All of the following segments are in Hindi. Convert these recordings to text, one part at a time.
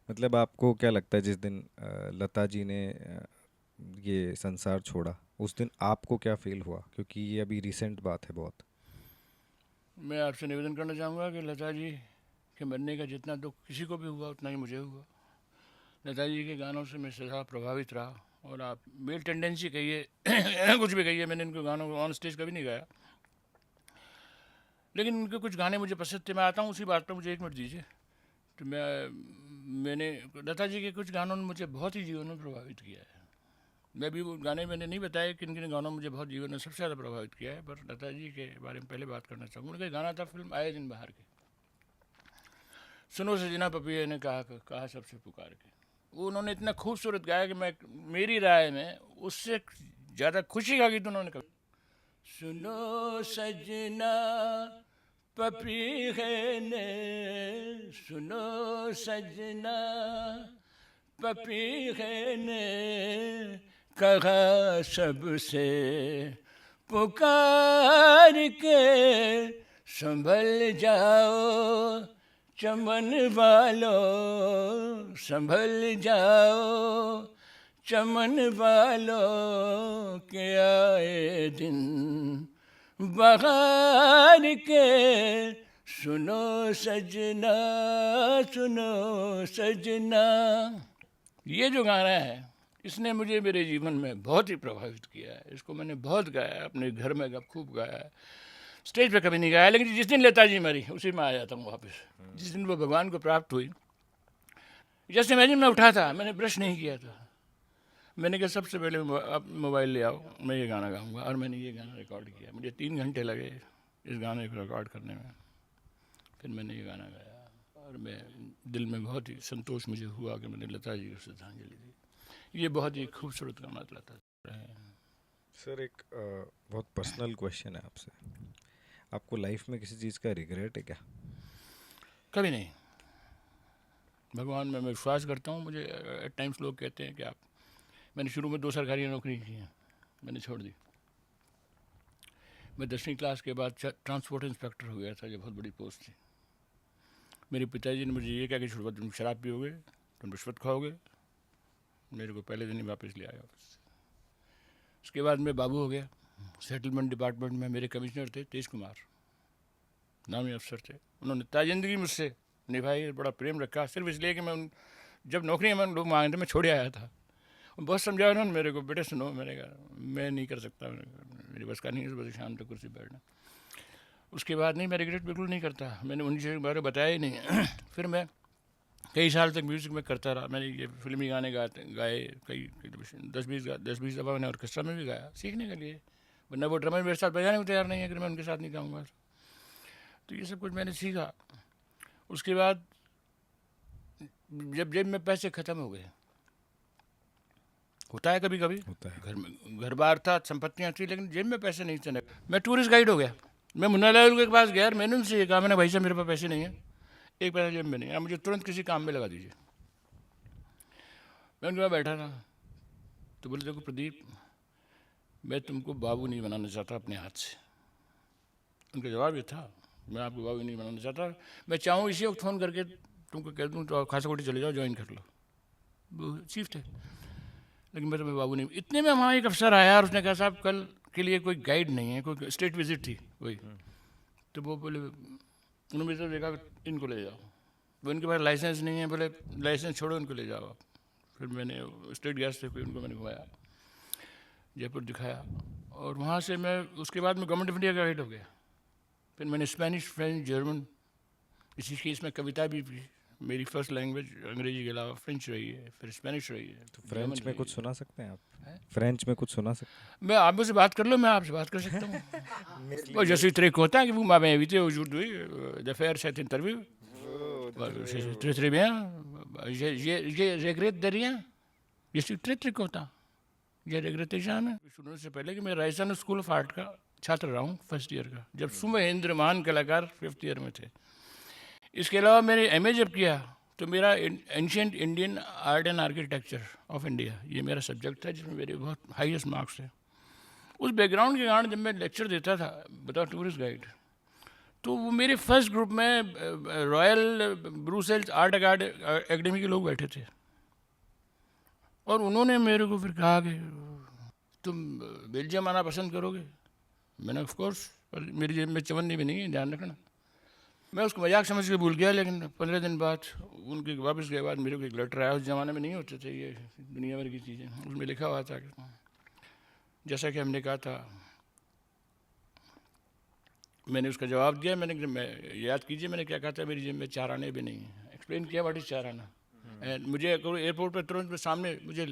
मतलब आपको क्या लगता है जिस दिन लता जी ने ये संसार छोड़ा, उस दिन आपको क्या फील हुआ, क्योंकि ये अभी रिसेंट बात है बहुत। मैं आपसे निवेदन करना चाहूँगा कि लता जी के मरने का जितना दुख किसी को भी हुआ उतना ही मुझे हुआ। लता जी के गानों से मैं सदा प्रभावित रहा। और आप मेल टेंडेंसी कहिए कुछ भी कहिए, मैंने इनके गानों को ऑन स्टेज कभी नहीं गाया, लेकिन उनके कुछ गाने मुझे पसंद थे। मैं आता हूँ उसी बात पर, मुझे 1 मिनट दीजिए। तो मैंने लता जी के कुछ गानों ने मुझे बहुत ही जीवन में प्रभावित किया है। मैं भी वो गाने मैंने नहीं बताया किन किन गानों ने मुझे बहुत जीवन में सबसे ज़्यादा प्रभावित किया है, पर लता जी के बारे में पहले बात करना चाहूँगा। उनका गाना था फिल्म आए दिन बाहर के, सुनो सजना पपिया ने कहा सबसे पुकार के। वो उन्होंने इतना खूबसूरत गाया कि मैं, मेरी राय में उससे ज़्यादा खुशी का गीत उन्होंने कभी। सुनो सजना पपीहे ने, सुनो सजना पपीहे ने कहा सबसे पुकार के, संभल जाओ चमन वालों, संभल जाओ चमन वालों के आए दिन बहार के, सुनो सजना, सुनो सजना। ये जो गाना है इसने मुझे मेरे जीवन में बहुत ही प्रभावित किया है। इसको मैंने बहुत गाया है, अपने घर में खूब गाया है, स्टेज पे कभी नहीं गाया। लेकिन जिस दिन लता जी मरी उसी में आ जाता हूँ वापस। जिस दिन वो भगवान को प्राप्त हुई, जैसे इमेजिन मैं उठा था, मैंने ब्रश नहीं किया था, मैंने कहा सबसे पहले आप मोबाइल ले आओ, मैं ये गाना गाऊंगा। और मैंने ये गाना रिकॉर्ड किया, मुझे 3 घंटे लगे इस गाने को रिकॉर्ड करने में। फिर मैंने ये गाना गाया और मैं दिल में बहुत ही संतोष मुझे हुआ कि मैंने लता जी को श्रद्धांजलि दी। ये बहुत ही खूबसूरत गाना लता है। सर एक बहुत पर्सनल क्वेश्चन है आपसे। आपको लाइफ में किसी चीज़ का रिग्रेट है क्या? कभी नहीं। भगवान में मैं विश्वास करता हूँ। मुझे एट टाइम्स लोग कहते हैं कि आप, मैंने शुरू में 2 सरकारी नौकरी की हैं, मैंने छोड़ दी। मैं 10वीं क्लास के बाद ट्रांसपोर्ट इंस्पेक्टर हो गया था, जो बहुत बड़ी पोस्ट थी। मेरे पिताजी ने मुझे ये कहा कि छोड़, तुम शराब पियोगे, तुम रिश्वत खाओगे। मेरे को पहले दिन ही वापस ले आया वापस। उसके बाद मैं बाबू हो गया। सेटलमेंट डिपार्टमेंट में मेरे कमिश्नर थे तेज कुमार, नामी अफसर थे। उन्होंने ताजिंदगी मुझसे निभाई, बड़ा प्रेम रखा, सिर्फ इसलिए कि मैं जब नौकरी में लोग मांगे थे मैं छोड़ आया था। बहुत समझाया उन्होंने मेरे को, बेटे सुनो, मैंने कहा मैं नहीं कर सकता, मेरी बस का नहीं है सुबह से शाम तक कुर्सी पर बैठना। उसके बाद नहीं, मैं रिग्रेट बिल्कुल नहीं करता। मैंने उन चीज़ों के बारे में बताया ही नहीं। फिर मैं कई साल तक म्यूज़िक में करता रहा। मैंने ये फिल्मी गाने गाए कई 10-20 दफ़ा मैंने ऑर्केस्ट्रा में भी गाया, सीखने के लिए। वरना वो ड्रमर मेरे साथ बजाने को तैयार नहीं है, अगर मैं उनके साथ नहीं गाऊँगा। तो ये सब कुछ मैंने सीखा। उसके बाद जब जेब में पैसे ख़त्म हो गए, होता है कभी कभी, होता है। घर में घर बार था, संपत्तियाँ थी, लेकिन जेब में पैसे नहीं थे। मैं टूरिस्ट गाइड हो गया। मैं मुन्ना लाल के पास गया, मैंने उनसे ये कहा, मैंने भाई साहब मेरे पास पैसे नहीं है, एक पैसा जेब में नहीं है, आप मुझे तुरंत किसी काम में लगा दीजिए। मैं उनके पास बैठा था, तो बोले देखो प्रदीप, मैं तुमको बाबू नहीं बनाना चाहता अपने हाथ से। उनका जवाब ये था, मैं आपको बाबू नहीं बनाना चाहता, मैं चाहूँ इसी वक्त फ़ोन करके तुमको कह दूँ तो आप खासा कोटी चले जाओ, ज्वाइन कर लो। वो चीफ थे, लेकिन मैं तुम्हें बाबू नहीं। इतने में वहाँ एक अफसर आया और उसने कहा साहब कल के लिए कोई गाइड नहीं है, कोई स्टेट विजिट थी वही। तो वो बोले, उन्होंने मेरे तरफ देखा, इनको ले जाओ। वो इनके पास लाइसेंस नहीं है, बोले लाइसेंस छोड़ो, इनको ले जाओ आप। फिर मैंने स्टेट गैस से कोई उनको मैंने घुमाया, जयपुर दिखाया, और वहाँ से मैं उसके बाद में गवर्नमेंट ऑफ इंडिया का गाइड हो गया। फिर मैंने स्पेनिश, फ्रेंच, जर्मन, इसी केस में कविता भी मेरी फर्स्ट लैंग्वेज अंग्रेजी के अलावा फ्रेंच रही है, फिर स्पेनिश रही है, तो जर्मन फ्रेंच में रही कुछ सुना सकते हैं आप? है। फ्रेंच में कुछ सुना सकते मैं आप मुझसे बात कर लो, मैं आपसे बात कर सकता हूँ। हैं? मेरे Moi, je लिए suis très content que vous m'avez invité aujourd'hui de faire cette interview. वो C'est très très bien. Je regrette de rien. Je suis très très content. ये रिग्रेटे jamais। शुरू से पहले कि मैं राजस्थान स्कूल ऑफ आर्ट का छात्र रहा हूँ फर्स्ट ईयर का, जब सुमहेंद्र महान कलाकार 5th ईयर में थे। इसके अलावा मैंने एमए जब किया तो मेरा ancient Indian art and architecture of India, ये मेरा सब्जेक्ट था जिसमें मेरे बहुत हाईएस्ट मार्क्स थे। उस बैकग्राउंड के कारण जब मैं लेक्चर देता था बताओ टूरिस्ट गाइड, तो वो मेरे फर्स्ट ग्रुप में रॉयल ब्रूसेल्स आर्ट एकेडमी के लोग बैठे थे, और उन्होंने मेरे को फिर कहा कि तुम बेल्जियम आना पसंद करोगे? मैंने ऑफ कोर्स, मेरी जेब में चवन्नी भी नहीं है, ध्यान रखना। मैं उसको मजाक समझ के भूल गया, लेकिन 15 दिन बाद उनके वापस गए बाद मेरे को एक लेटर आया। उस ज़माने में नहीं होते थे ये दुनिया भर की चीज़ें। उसमें लिखा हुआ था कि जैसा कि हमने कहा था, मैंने उसका जवाब दिया। मैंने याद कीजिए मैंने क्या कहा था, मेरी जेब में 4 आने भी नहीं है। एक्सप्लेन किया व्हाट इज़ 4 आना। एंड मुझे एयरपोर्ट पर तुरंत सामने मुझे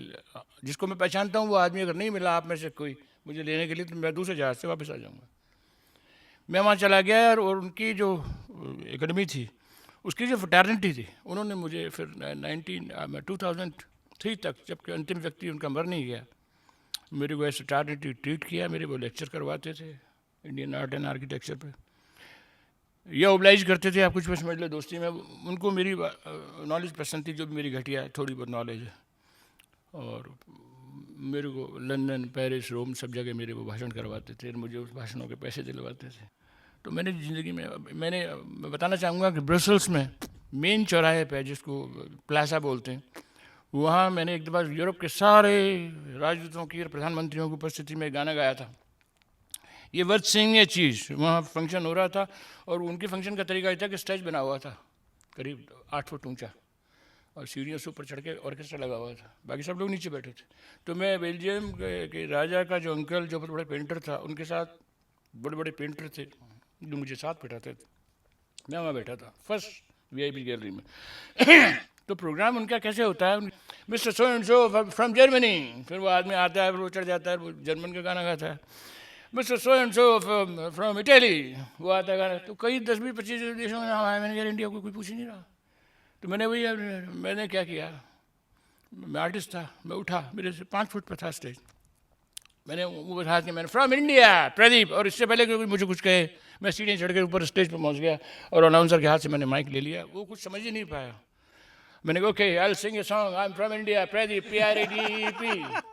जिसको मैं पहचानता हूँ वो आदमी अगर नहीं मिला आप में से कोई मुझे लेने के लिए, तो मैं दूसरे जहाज़ से वापस आ जाऊँगा। मैं वहाँ चला गया, और उनकी जो एकेडमी थी उसकी जो फ्रैटर्निटी थी, उन्होंने मुझे फिर 2003 तक, जबकि अंतिम व्यक्ति उनका मर नहीं गया, मेरे को ऐसे फ्रैटर्निटी ट्रीट किया। मेरे वो लेक्चर करवाते थे इंडियन आर्ट एंड आर्किटेक्चर पे, या ओब्लाइज करते थे, आप कुछ भी समझ लो दोस्ती में। उनको मेरी नॉलेज पसंद थी, जो भी मेरी घटिया है थोड़ी बहुत नॉलेज है। और मेरे को लंदन, पेरिस, रोम सब जगह मेरे वो भाषण करवाते थे, मुझे उस भाषणों के पैसे दिलवाते थे। तो मैंने ज़िंदगी में मैं बताना चाहूँगा कि ब्रसल्स में मेन चौराहे पे, जिसको प्लाजा बोलते हैं, वहाँ मैंने एक दफ़ा यूरोप के सारे राजदूतों की और प्रधानमंत्रियों की उपस्थिति में गाना गाया था। ये वर्थ सिंग ये चीज़, वहाँ फंक्शन हो रहा था, और उनके फंक्शन का तरीका ये था कि स्टेज बना हुआ था करीब 8 फुट ऊंचा, और सीढ़ियों से ऊपर चढ़ के ऑर्केस्ट्रा लगा हुआ था, बाकी सब लोग नीचे बैठे थे। तो मैं बेल्जियम के राजा का जो अंकल जो बहुत बड़े पेंटर था, उनके साथ बड़े बड़े पेंटर थे जो मुझे साथ बैठाते थे, मैं वहाँ बैठा था फर्स्ट वीआईपी गैलरी में। तो प्रोग्राम उनका कैसे होता है, mister so and so from Germany, फिर वो आदमी आता है, फिर वो चढ़ जाता है, वो जर्मन का गाना गाता है। Mister so and so from Italy, वो आता है गाना। तो कई 10-20-25 देशों में नाम आया, मैंने कहा इंडिया को कोई पूछ ही नहीं रहा। तो मैंने क्या किया, मैं आर्टिस्ट था, मैं उठा, मेरे से 5 फुट पर था स्टेज, मैंने वो हाथ के मैंने फ्रॉम इंडिया प्रदीप, और इससे पहले कि मुझे कुछ कहे मैं सीढ़ियाँ चढ़ के ऊपर स्टेज पर पहुँच गया, और अनाउंसर के हाथ से मैंने माइक ले लिया। वो कुछ समझ ही नहीं पाया। मैंने कहा okay I will sing a song, I am from India Pradeep PRADEP,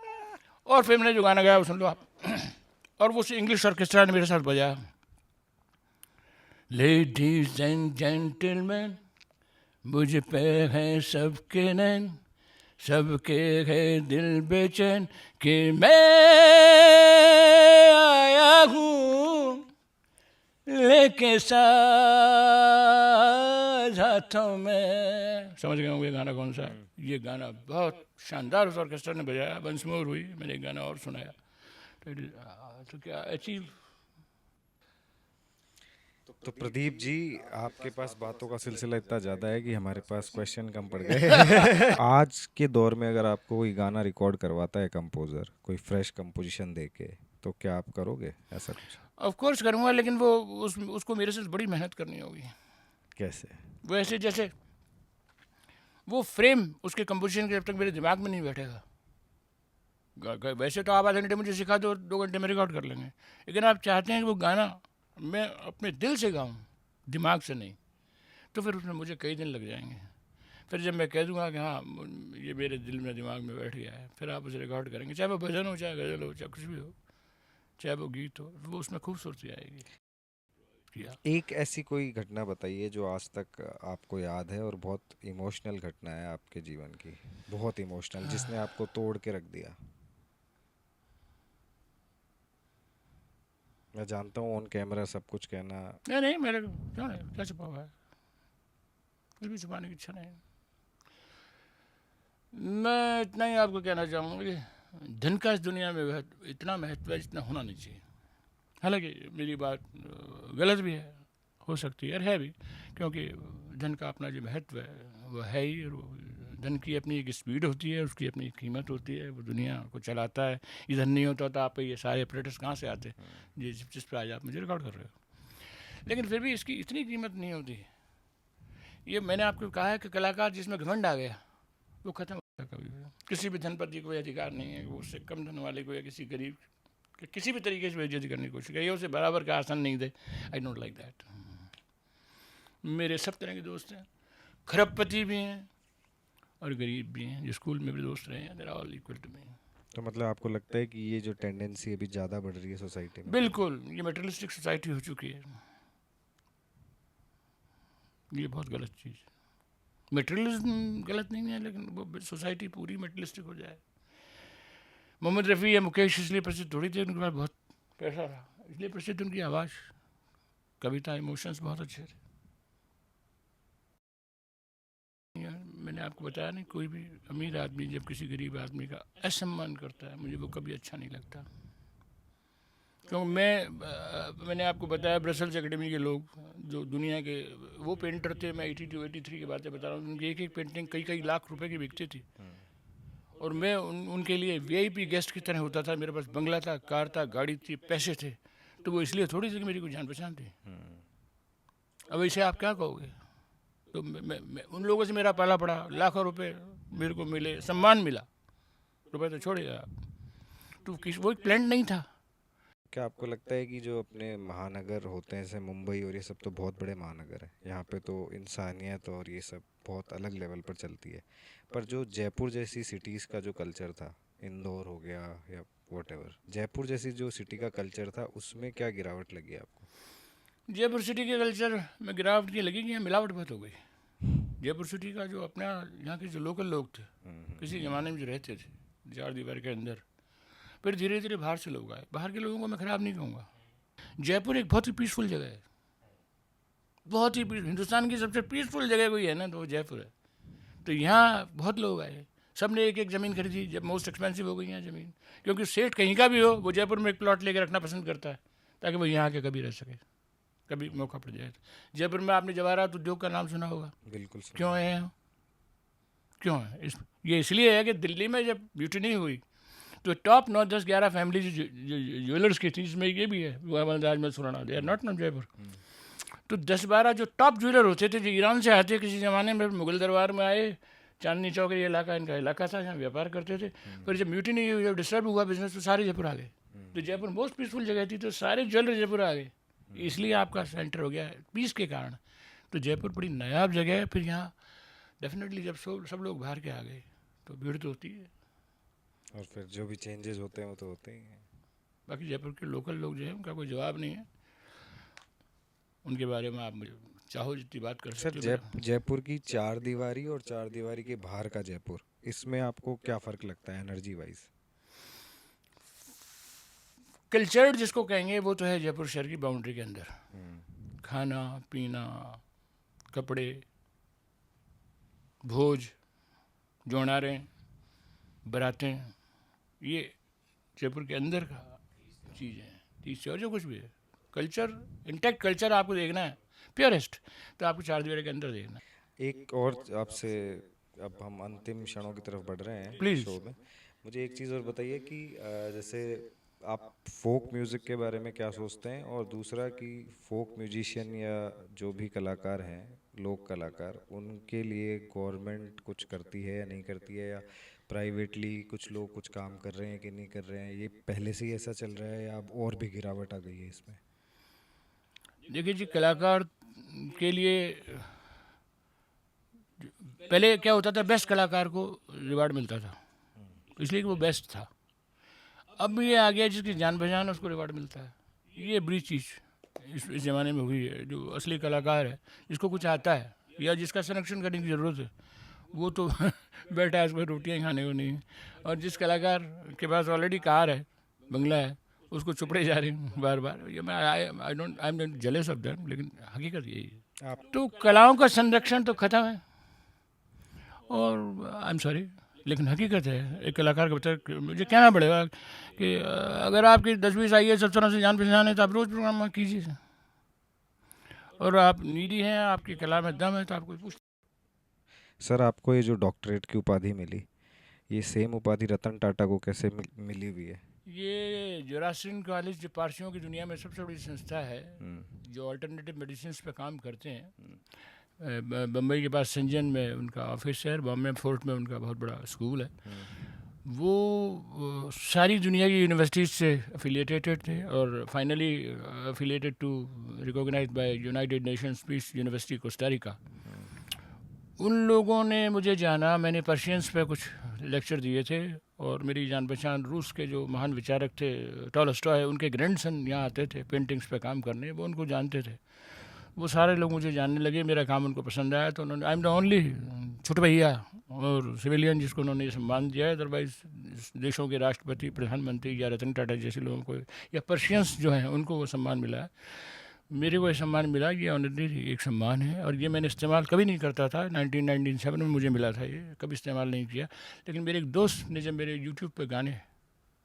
और फिर मैंने जो गाना गाया वो सुन लो आप। और वो इंग्लिश ऑर्केस्ट्रा ने मेरे साथ बजाया, लेडीज एंड जेंटलमैन मुझ पे हैं सबके नैन, सबके है दिल बेचैन कि मैं आया हूँ लेके साज हाथों में। समझ गए होंगे गाना कौन सा है? ये गाना बहुत शानदार उस ऑर्केस्ट्रा ने बजाया, वंस मोर हुई, मैंने एक गाना और सुनाया। तो क्या अचीव। तो प्रदीप जी, आपके पास बातों का सिलसिला इतना ज़्यादा है कि हमारे पास क्वेश्चन कम पड़ गए। आज के दौर में अगर आपको कोई गाना रिकॉर्ड करवाता है कंपोज़र, कोई फ्रेश कंपोजिशन दे के, तो क्या आप करोगे ऐसा कुछ? ऑफ कोर्स करूँगा, लेकिन वो उसको मेरे से बड़ी मेहनत करनी होगी। कैसे? वो ऐसे जैसे वो फ्रेम उसके कंपोजिशन के जब तक मेरे दिमाग में नहीं बैठेगा। वैसे तो आप आधे घंटे मुझे सिखा दो, 2 घंटे में रिकॉर्ड कर लेंगे, लेकिन आप चाहते हैं कि वो गाना मैं अपने दिल से गाऊं, दिमाग से नहीं, तो फिर उसमें मुझे कई दिन लग जाएंगे। फिर जब मैं कह दूंगा कि हाँ ये मेरे दिल में दिमाग में बैठ गया है, फिर आप उसे रिकॉर्ड करेंगे, चाहे वो भजन हो, चाहे गज़ल हो, चाहे कुछ भी हो, चाहे वो गीत हो, वो उसमें खूबसूरती आएगी। एक ऐसी कोई घटना बताइए जो आज तक आपको याद है और बहुत इमोशनल घटना है आपके जीवन की, बहुत इमोशनल, जिसने आपको तोड़ के रख दिया। मैं जानता हूँ ऑन कैमरा सब कुछ कहना। नहीं मेरे क्यों नहीं, क्या छुपा हुआ है, कुछ भी छुपाने की इच्छा नहीं। मैं इतना ही आपको कहना चाहूँगा कि धन का इस दुनिया में इतना महत्व है जितना होना नहीं चाहिए। हालांकि मेरी बात गलत भी है, हो सकती है और है भी, क्योंकि धन का अपना जो महत्व है वो है ही, और धन की अपनी एक स्पीड होती है, उसकी अपनी कीमत होती है, वो दुनिया को चलाता है। ये धन नहीं होता तो आप ये सारे ऑपरेटर्स कहाँ से आते जिस पर आज आप मुझे रिकॉर्ड कर रहे हो। लेकिन फिर भी इसकी इतनी कीमत नहीं होती। ये मैंने आपको कहा है कि कलाकार जिसमें घमंड आ गया वो ख़त्म होता कभी भी। किसी भी धनपति को कोई अधिकार नहीं है वो उससे कम धन वाले को या किसी गरीब कि किसी भी तरीके से बेइज्जती करने की कोशिश करे, उसे बराबर का आसन नहीं दे। I don't like that. मेरे सब तरह के दोस्त हैं, खरबपति भी हैं और गरीब भी हैं, जो स्कूल में भी दोस्त रहे हैं, they are all equal to me. तो मतलब आपको लगता है कि ये जो टेंडेंसी अभी ज़्यादा बढ़ रही है सोसाइटी में? बिल्कुल, ये मटेरियलिस्टिक सोसाइटी हो चुकी है। ये बहुत गलत चीज़ है। मटेरियलिज्म गलत नहीं है, लेकिन वो सोसाइटी पूरी मटेरियलिस्टिक हो जाए। मोहम्मद रफ़ी या मुकेश इसलिए प्रसिद्ध थोड़ी थे उनके पास बहुत पैसा रहा, इसलिए प्रसिद्ध उनकी आवाज़, कविता, इमोशंस बहुत अच्छे थे। मैंने आपको बताया नहीं, कोई भी अमीर आदमी जब किसी गरीब आदमी का असम्मान करता है, मुझे वो कभी अच्छा नहीं लगता। क्योंकि मैंने आपको बताया ब्रसल्स एकेडमी के लोग जो दुनिया के वो पेंटर थे, मैं 82 83 की बातें बता रहा हूँ, उनकी एक एक पेंटिंग कई कई लाख रुपए की बिकती थी। और मैं उनके लिए वीआईपी गेस्ट की तरह होता था। मेरे पास बंगला था, कार था, गाड़ी थी, पैसे थे। तो वो इसलिए थोड़ी सी मेरी कोई जान पहचान थी। अब इसे आप क्या कहोगे? तो मैं उन लोगों से मेरा पाला पड़ा, लाखों रुपए मेरे को मिले, सम्मान मिला, रुपए तो छोड़िए आप। तो वो एक प्लान नहीं था। क्या आपको लगता है कि जो अपने महानगर होते हैं जैसे मुंबई और ये सब तो बहुत बड़े महानगर हैं, यहाँ पे तो इंसानियत और ये सब बहुत अलग लेवल पर चलती है, पर जो जयपुर जैसी सिटीज़ का जो कल्चर था, इंदौर हो गया या वॉटेवर, जयपुर जैसी जो सिटी का कल्चर था उसमें क्या गिरावट लगी आपको? जयपुर सिटी के कल्चर में गिरावट ये लगी कि यहाँ मिलावट बहुत हो गई। जयपुर सिटी का जो अपना यहाँ के जो लोकल लोग थे, किसी ज़माने में जो रहते थे चार दीवार के अंदर, फिर धीरे धीरे बाहर से लोग आए। बाहर के लोगों को मैं ख़राब नहीं कहूँगा। जयपुर एक बहुत ही पीसफुल जगह है, बहुत ही हिंदुस्तान की सबसे पीसफुल जगह कोई है ना तो वो जयपुर है। तो यहाँ बहुत लोग आए, सब ने एक एक ज़मीन खरीदी। जब मोस्ट एक्सपेंसिव हो गई यहाँ ज़मीन, क्योंकि सेठ कहीं का भी हो वो जयपुर में एक प्लॉट लेकर रखना पसंद करता है ताकि वो यहाँ के कभी रह सके, कभी मौका पड़ जाए। जयपुर में आपने जवाहरात उद्योग का नाम सुना होगा। बिल्कुल क्यों है यहाँ? क्यों है? ये इसलिए है कि दिल्ली में जब म्यूटिनी हुई तो टॉप 9 10 11 फैमिली ज्वेलर्स की थी, जिसमें ये भी है Rajmahal Surana, they are not not Jaipur. तो 10 12 जो टॉप ज्वेलर होते थे जो ईरान से आते, किसी ज़माने में मुगल दरबार में आए, चांदनी चौक ये इलाका इनका इलाका था, यहाँ व्यापार करते थे। पर जब म्यूटिनी हुई, जब डिस्टर्ब हुआ बिजनेस, तो सारे जयपुर आ गए। तो जयपुर मोस्ट पीसफुल जगह थी, तो सारे ज्वेलर जयपुर आ गए, इसलिए आपका सेंटर हो गया है पीस के कारण। तो जयपुर बड़ी नायाब जगह है। फिर यहाँ डेफिनेटली जब सब लोग बाहर के आ गए तो भीड़ तो होती है, और फिर जो भी चेंजेस होते हैं वो तो होते ही हैं। बाकी जयपुर के लोकल लोग जो है उनका कोई जवाब नहीं है। उनके बारे में आप मुझे चाहो जितनी बात कर सर सकते हो। जयपुर की चार दीवारी और चार दीवारी के बाहर का जयपुर, इसमें आपको क्या फ़र्क लगता है एनर्जी वाइज? कल्चर जिसको कहेंगे वो तो है जयपुर शहर की बाउंड्री के अंदर। खाना पीना, कपड़े, भोज, जोनारें, बारातें, ये जयपुर के अंदर का चीज़ है। तीसरी और जो कुछ भी है कल्चर, इंटैक्ट कल्चर आपको देखना है प्योरेस्ट, तो आपको चार दीवारी के अंदर देखना है। एक और आपसे, अब हम अंतिम क्षणों की तरफ बढ़ रहे हैं प्लीज़। शो में, मुझे एक चीज़ और बताइए कि जैसे आप फोक म्यूज़िक के बारे में क्या सोचते हैं, और दूसरा कि फोक म्यूजिशियन या जो भी कलाकार हैं, लोक कलाकार, उनके लिए गवर्नमेंट कुछ करती है या नहीं करती है, या प्राइवेटली कुछ लोग कुछ काम कर रहे हैं कि नहीं कर रहे हैं, ये पहले से ही ऐसा चल रहा है या अब और भी गिरावट आ गई है इसमें? देखिए जी, कलाकार के लिए पहले क्या होता था, बेस्ट कलाकार को रिवार्ड मिलता था, इसलिए कि वो बेस्ट था। अब ये आ गया जिसकी जान पहचान है उसको रिवार्ड मिलता है। ये बड़ी चीज़ इस ज़माने में हुई है। जो असली कलाकार है, जिसको कुछ आता है या जिसका संरक्षण करने की ज़रूरत है, वो तो बैठा है, उसमें रोटियाँ खाने को नहीं है। और जिस कलाकार के पास ऑलरेडी कार है, बंगला है, उसको चुपड़े जा रहे हैं बार बार। ये मैं I am not jealous of that, लेकिन हकीकत यही है। आप तो कलाओं का संरक्षण तो ख़त्म है, और आई एम सॉरी लेकिन हकीकत है। एक कलाकार का बता मुझे कहना पड़ेगा कि अगर आपकी 10-20 IAS अफसरों से जान पहचान है तो आप रोज़ प्रोग्राम कीजिए, और आप नीडी हैं, आपकी कला में दम है, तो आपको पूछ। सर आपको ये जो डॉक्टरेट की उपाधि मिली, ये सेम उपाधि रतन टाटा को कैसे मिली हुई है? ये जोरास्ट्रियन कॉलेज जो पारसियों की दुनिया में सबसे बड़ी संस्था है जो अल्टरनेटिव मेडिसिन पे काम करते हैं। बम्बई के पास संजन में उनका ऑफिस है, बॉम्बे फोर्ट में उनका बहुत बड़ा स्कूल है। वो सारी दुनिया की यूनिवर्सिटीज़ से अफिलिएटेड थे और finally affiliated to recognized by United Nations peace university Costa Rica. उन लोगों ने मुझे जाना, मैंने पर्शियंस पे कुछ लेक्चर दिए थे, और मेरी जान पहचान रूस के जो महान विचारक थे टॉलस्टॉय, उनके ग्रैंडसन यहाँ आते थे पेंटिंग्स पे काम करने, वो उनको जानते थे। वो सारे लोग मुझे जानने लगे, मेरा काम उनको पसंद आया, तो उन्होंने, आई एम द ओनली छोटे भैया और सिविलियन जिसको उन्होंने ये सम्मान दिया है। अदरवाइज देशों के राष्ट्रपति, प्रधानमंत्री या रतन टाटा जैसे लोगों को, या पर्शियंस जो हैं, उनको वो सम्मान मिला है। मेरे को ये सम्मान मिला, ये ऑनररी एक सम्मान है, और ये मैंने इस्तेमाल कभी नहीं करता था। 1997 में मुझे मिला था, ये कभी इस्तेमाल नहीं किया। लेकिन मेरे एक दोस्त ने जब मेरे यूट्यूब पे गाने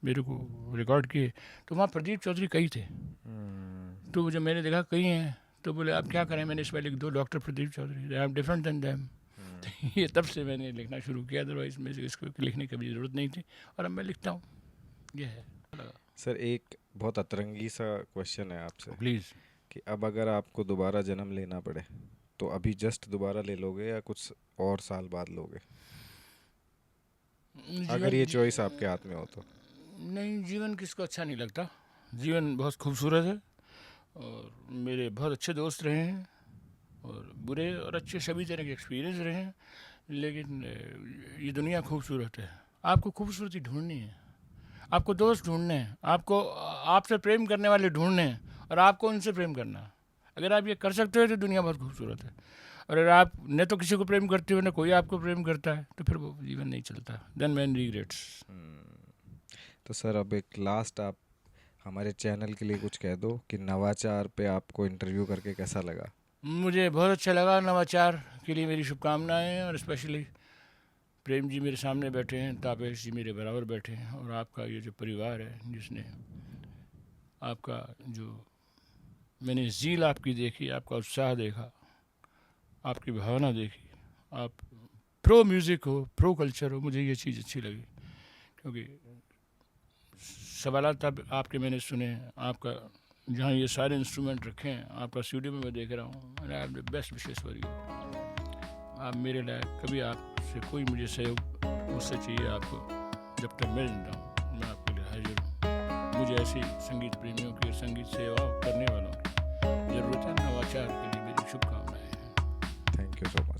मेरे को रिकॉर्ड किए, तो वहाँ प्रदीप चौधरी कई थे। तो जब मैंने देखा कई हैं, तो बोले आप क्या करें, मैंने इस पर लिख दो doctor Pradeep Chaudhary, I am different than them. ये तब से मैंने लिखना शुरू किया, अदरवाइज मुझे इसको लिखने की कभी ज़रूरत नहीं थी, और अब मैं लिखता हूँ। ये है। सर एक बहुत अतरंगी सा क्वेश्चन है आपसे प्लीज़। कि अब अगर आपको दोबारा जन्म लेना पड़े तो अभी जस्ट दोबारा ले लोगे या कुछ और साल बाद लोगे, अगर ये चॉइस आपके हाथ में हो तो? नहीं, जीवन किसको अच्छा नहीं लगता। जीवन बहुत खूबसूरत है, और मेरे बहुत अच्छे दोस्त रहे हैं, और बुरे और अच्छे सभी तरह के एक्सपीरियंस रहे हैं। लेकिन ये दुनिया खूबसूरत है। आपको खूबसूरती ढूंढनी है, आपको दोस्त ढूंढने हैं, आपको आपसे प्रेम करने वाले ढूंढने हैं, और आपको उनसे प्रेम करना है। अगर आप ये कर सकते हो तो दुनिया बहुत खूबसूरत है। और अगर आप न तो किसी को प्रेम करते हो, न कोई आपको प्रेम करता है, तो फिर वो जीवन नहीं चलता। Then man regrets. तो सर अब एक लास्ट आप हमारे चैनल के लिए कुछ कह दो कि नवाचार पे आपको इंटरव्यू करके कैसा लगा? मुझे बहुत अच्छा लगा। नवाचार के लिए मेरी शुभकामनाएं, और स्पेशली प्रेम जी मेरे सामने बैठे हैं, तापेश जी मेरे बराबर बैठे हैं, और आपका ये जो परिवार है, जिसने आपका जो मैंने ज़ील आपकी देखी, आपका उत्साह देखा, आपकी भावना देखी, आप प्रो म्यूज़िक हो, प्रो कल्चर हो, मुझे ये चीज़ अच्छी लगी। क्योंकि सवालात आपके मैंने सुने, आपका जहाँ ये सारे इंस्ट्रूमेंट रखे हैं, आपका स्टूडियो में मैं देख रहा हूँ, and I have the best wishes for you. आप मेरे लायक, कभी आपसे कोई मुझे सहयोग मुझसे चाहिए आपको, जब तक मैं जिंदा हूँ, मैं आपके लिए हाजिर हूँ। मुझे ऐसी संगीत प्रेमियों की, संगीत सेवा करने वालों की ज़रूरत है। नवाचार के लिए मेरी शुभकामनाएं हैं। Thank you so much.